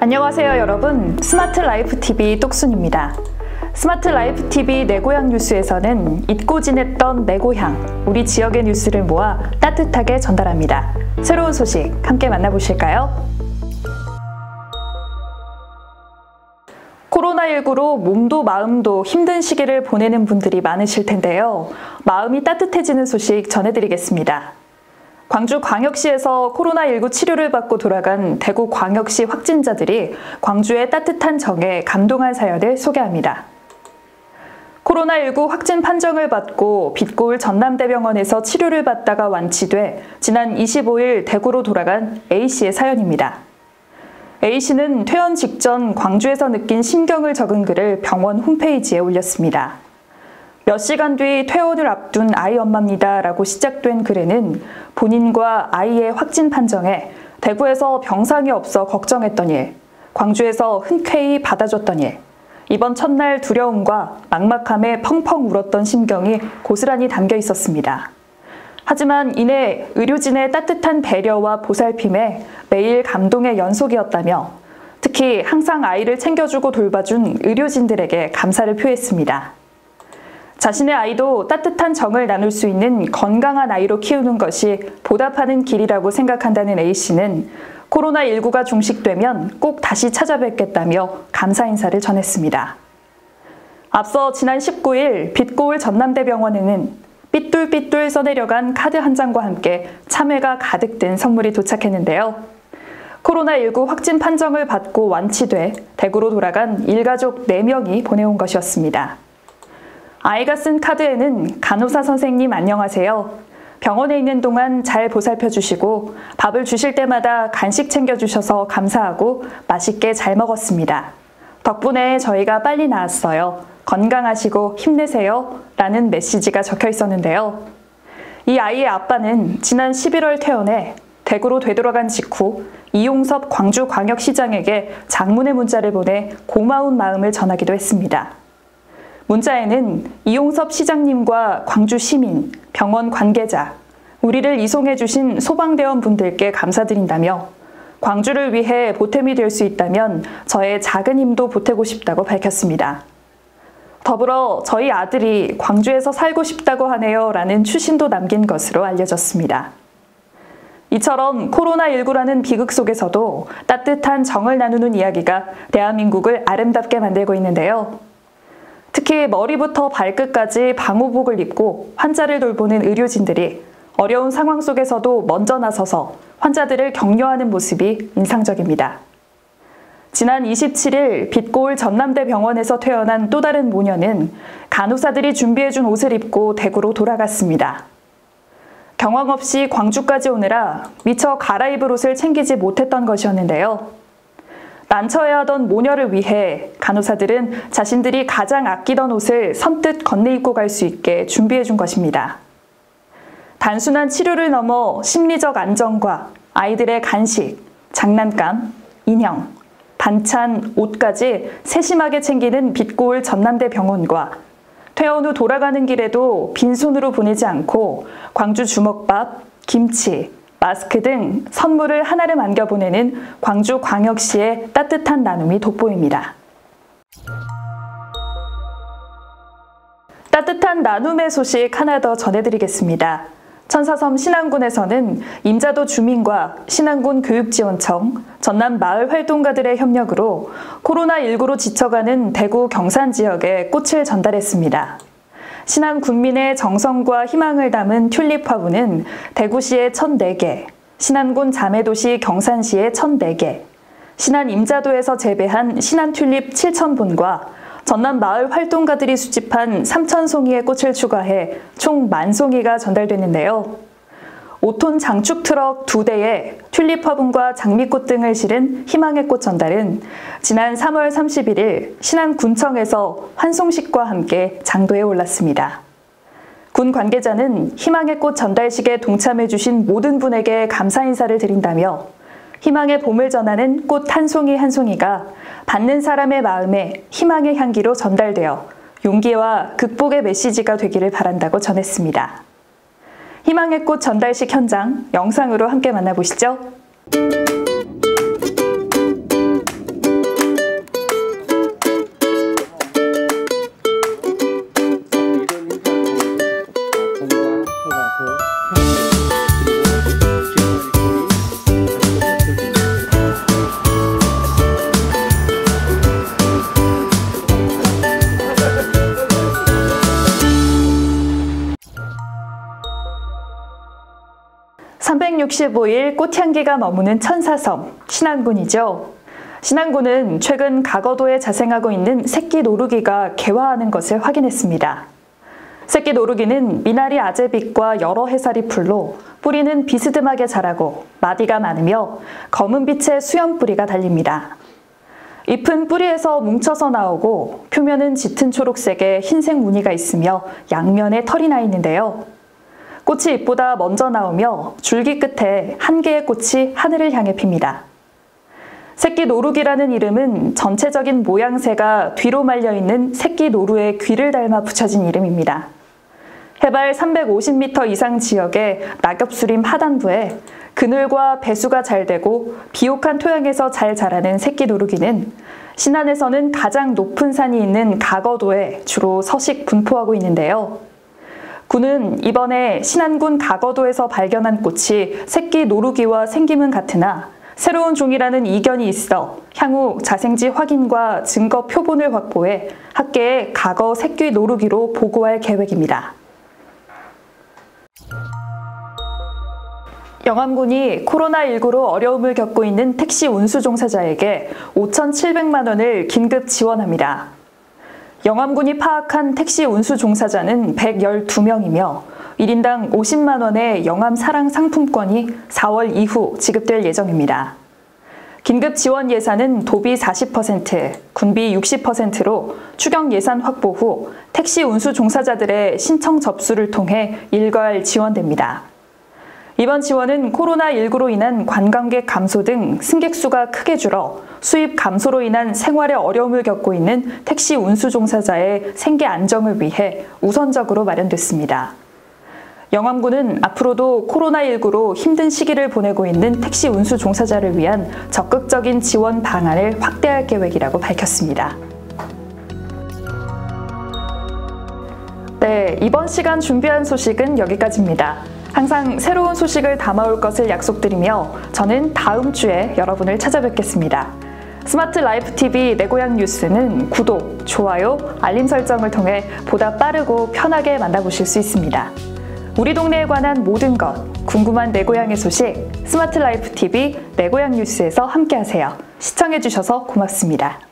안녕하세요 여러분, 스마트 라이프 TV 똑순입니다. 스마트 라이프 TV 내 고향 뉴스에서는 잊고 지냈던 내 고향, 우리 지역의 뉴스를 모아 따뜻하게 전달합니다. 새로운 소식 함께 만나보실까요? 코로나19로 몸도 마음도 힘든 시기를 보내는 분들이 많으실 텐데요. 마음이 따뜻해지는 소식 전해드리겠습니다. 광주광역시에서 코로나19 치료를 받고 돌아간 대구광역시 확진자들이 광주의 따뜻한 정에 감동한 사연을 소개합니다. 코로나19 확진 판정을 받고 빛고울 전남대병원에서 치료를 받다가 완치돼 지난 25일 대구로 돌아간 A씨의 사연입니다. A씨는 퇴원 직전 광주에서 느낀 심경을 적은 글을 병원 홈페이지에 올렸습니다. 몇 시간 뒤 퇴원을 앞둔 아이 엄마입니다 라고 시작된 글에는 본인과 아이의 확진 판정에 대구에서 병상이 없어 걱정했던 일, 광주에서 흔쾌히 받아줬던 일, 이번 첫날 두려움과 막막함에 펑펑 울었던 심경이 고스란히 담겨 있었습니다. 하지만 이내 의료진의 따뜻한 배려와 보살핌에 매일 감동의 연속이었다며 특히 항상 아이를 챙겨주고 돌봐준 의료진들에게 감사를 표했습니다. 자신의 아이도 따뜻한 정을 나눌 수 있는 건강한 아이로 키우는 것이 보답하는 길이라고 생각한다는 A씨는 코로나19가 종식되면 꼭 다시 찾아뵙겠다며 감사 인사를 전했습니다. 앞서 지난 19일 빛고울 전남대병원에는 삐뚤삐뚤 써내려간 카드 한 장과 함께 참회가 가득 든 선물이 도착했는데요. 코로나19 확진 판정을 받고 완치돼 대구로 돌아간 일가족 4명이 보내온 것이었습니다. 아이가 쓴 카드에는 간호사 선생님 안녕하세요. 병원에 있는 동안 잘 보살펴 주시고 밥을 주실 때마다 간식 챙겨주셔서 감사하고 맛있게 잘 먹었습니다. 덕분에 저희가 빨리 나았어요. 건강하시고 힘내세요. 라는 메시지가 적혀 있었는데요. 이 아이의 아빠는 지난 11월 퇴원해 대구로 되돌아간 직후 이용섭 광주광역시장에게 장문의 문자를 보내 고마운 마음을 전하기도 했습니다. 문자에는 이용섭 시장님과 광주 시민, 병원 관계자, 우리를 이송해 주신 소방대원 분들께 감사드린다며 광주를 위해 보탬이 될 수 있다면 저의 작은 힘도 보태고 싶다고 밝혔습니다. 더불어 저희 아들이 광주에서 살고 싶다고 하네요 라는 추신도 남긴 것으로 알려졌습니다. 이처럼 코로나19라는 비극 속에서도 따뜻한 정을 나누는 이야기가 대한민국을 아름답게 만들고 있는데요. 특히 머리부터 발끝까지 방호복을 입고 환자를 돌보는 의료진들이 어려운 상황 속에서도 먼저 나서서 환자들을 격려하는 모습이 인상적입니다. 지난 27일 빛고울 전남대병원에서 퇴원한 또 다른 모녀는 간호사들이 준비해준 옷을 입고 대구로 돌아갔습니다. 경황 없이 광주까지 오느라 미처 갈아입을 옷을 챙기지 못했던 것이었는데요. 난처해하던 모녀를 위해 간호사들은 자신들이 가장 아끼던 옷을 선뜻 건네입고 갈 수 있게 준비해 준 것입니다. 단순한 치료를 넘어 심리적 안정과 아이들의 간식, 장난감, 인형, 반찬, 옷까지 세심하게 챙기는 빛고울 전남대병원과 퇴원 후 돌아가는 길에도 빈손으로 보내지 않고 광주 주먹밥, 김치, 마스크 등 선물을 하나를 안겨보내는 광주광역시의 따뜻한 나눔이 돋보입니다. 따뜻한 나눔의 소식 하나 더 전해드리겠습니다. 천사섬 신안군에서는 임자도 주민과 신안군 교육지원청, 전남 마을 활동가들의 협력으로 코로나19로 지쳐가는 대구 경산 지역에 꽃을 전달했습니다. 신안 군민의 정성과 희망을 담은 튤립 화분은 대구시에 1,004개, 신안군 자매도시 경산시에 1,004개, 신안 임자도에서 재배한 신안 튤립 7,000분과 전남 마을 활동가들이 수집한 3,000송이의 꽃을 추가해 총 10,000송이가 전달됐는데요. 5톤 장축 트럭 2대에 튤립 화분과 장미꽃 등을 실은 희망의 꽃 전달은 지난 3월 31일 신안군청에서 환송식과 함께 장도에 올랐습니다. 군 관계자는 희망의 꽃 전달식에 동참해 주신 모든 분에게 감사 인사를 드린다며 희망의 봄을 전하는 꽃 한 송이 한 송이가 받는 사람의 마음에 희망의 향기로 전달되어 용기와 극복의 메시지가 되기를 바란다고 전했습니다. 희망의 꽃 전달식 현장 영상으로 함께 만나보시죠. 365일 꽃향기가 머무는 천사섬, 신안군이죠. 신안군은 최근 가거도에 자생하고 있는 새끼 노루기가 개화하는 것을 확인했습니다. 새끼 노루기는 미나리 아제빛과 여러 해살이 풀로 뿌리는 비스듬하게 자라고 마디가 많으며 검은빛의 수염뿌리가 달립니다. 잎은 뿌리에서 뭉쳐서 나오고 표면은 짙은 초록색의 흰색 무늬가 있으며 양면에 털이 나 있는데요. 꽃이 잎보다 먼저 나오며 줄기 끝에 한 개의 꽃이 하늘을 향해 핍니다. 새끼 노루기라는 이름은 전체적인 모양새가 뒤로 말려있는 새끼 노루의 귀를 닮아 붙여진 이름입니다. 해발 350m 이상 지역의 낙엽수림 하단부에 그늘과 배수가 잘 되고 비옥한 토양에서 잘 자라는 새끼 노루기는 신안에서는 가장 높은 산이 있는 가거도에 주로 서식 분포하고 있는데요. 군은 이번에 신안군 가거도에서 발견한 꽃이 새끼 노루기와 생김은 같으나 새로운 종이라는 이견이 있어 향후 자생지 확인과 증거 표본을 확보해 학계에 가거 새끼 노루기로 보고할 계획입니다. 영암군이 코로나19로 어려움을 겪고 있는 택시 운수 종사자에게 5,700만 원을 긴급 지원합니다. 영암군이 파악한 택시 운수 종사자는 112명이며 1인당 50만 원의 영암 사랑 상품권이 4월 이후 지급될 예정입니다. 긴급 지원 예산은 도비 40%, 군비 60%로 추경 예산 확보 후 택시 운수 종사자들의 신청 접수를 통해 일괄 지원됩니다. 이번 지원은 코로나19로 인한 관광객 감소 등 승객 수가 크게 줄어 수입 감소로 인한 생활에 어려움을 겪고 있는 택시 운수 종사자의 생계 안정을 위해 우선적으로 마련됐습니다. 영암군은 앞으로도 코로나19로 힘든 시기를 보내고 있는 택시 운수 종사자를 위한 적극적인 지원 방안을 확대할 계획이라고 밝혔습니다. 네, 이번 시간 준비한 소식은 여기까지입니다. 항상 새로운 소식을 담아올 것을 약속드리며 저는 다음 주에 여러분을 찾아뵙겠습니다. 스마트 라이프 TV 내 고향 뉴스는 구독, 좋아요, 알림 설정을 통해 보다 빠르고 편하게 만나보실 수 있습니다. 우리 동네에 관한 모든 것, 궁금한 내 고향의 소식, 스마트 라이프 TV 내 고향 뉴스에서 함께하세요. 시청해주셔서 고맙습니다.